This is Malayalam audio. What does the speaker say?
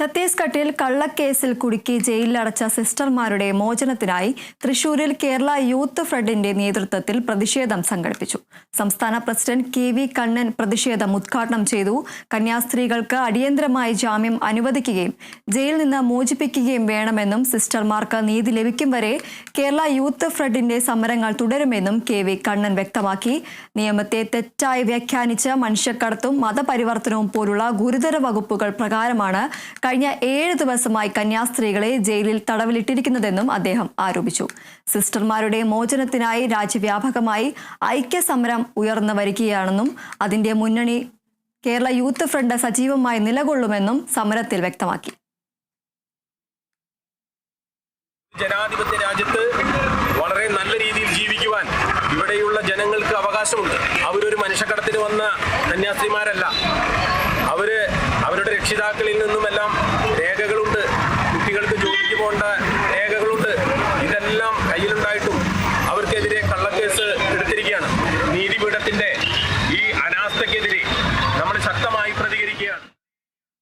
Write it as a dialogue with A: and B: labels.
A: ഛത്തീസ്ഗഡിൽ കള്ളക്കേസിൽ കുടുക്കി ജയിലിലടച്ച സിസ്റ്റർമാരുടെ മോചനത്തിനായി തൃശൂരിൽ കേരള യൂത്ത് ഫ്രണ്ടിന്റെ നേതൃത്വത്തിൽ പ്രതിഷേധം സംഘടിപ്പിച്ചു. സംസ്ഥാന പ്രസിഡന്റ് KV കണ്ണൻ പ്രതിഷേധം ഉദ്ഘാടനം ചെയ്തു. കന്യാസ്ത്രീകൾക്ക് അടിയന്തരമായി ജാമ്യം അനുവദിക്കുകയും ജയിലിൽ നിന്ന് മോചിപ്പിക്കുകയും വേണമെന്നും സിസ്റ്റർമാർക്ക് നീതി ലഭിക്കും വരെ കേരള യൂത്ത് ഫ്രണ്ടിന്റെ സമരങ്ങൾ തുടരുമെന്നും KV കണ്ണൻ വ്യക്തമാക്കി. നിയമത്തെ തെറ്റായി വ്യാഖ്യാനിച്ച് മനുഷ്യക്കടത്തും മതപരിവർത്തനവും പോലുള്ള ഗുരുതര വകുപ്പുകൾ പ്രകാരമാണ് കഴിഞ്ഞ 7 ദിവസമായി കന്യാസ്ത്രീകളെ ജയിലിൽ തടവിലിട്ടിരിക്കുന്നതെന്നും അദ്ദേഹം ആരോപിച്ചു. സിസ്റ്റർമാരുടെ മോചനത്തിനായി രാജ്യവ്യാപകമായി ഐക്യസമരം ഉയർന്നു വരികയാണെന്നും അതിന്റെ മുന്നണി കേരള യൂത്ത് ഫ്രണ്ട് സജീവമായി നിലകൊള്ളുമെന്നും സമരത്തിൽ വ്യക്തമാക്കി.
B: ജനാധിപത്യ രാജ്യത്ത് വളരെ നല്ല രീതിയിൽ ജീവിക്കുവാൻ ഇവിടെയുള്ള ജനങ്ങൾക്ക് അവകാശമുണ്ട്. അവരൊരു മനുഷ്യക്കടത്തിന് വന്ന കന്യാസ്ത്രീമാരല്ല. അവരുടെ രക്ഷിതാക്കളിൽ നിന്നുമെല്ലാം രേഖകളുണ്ട്.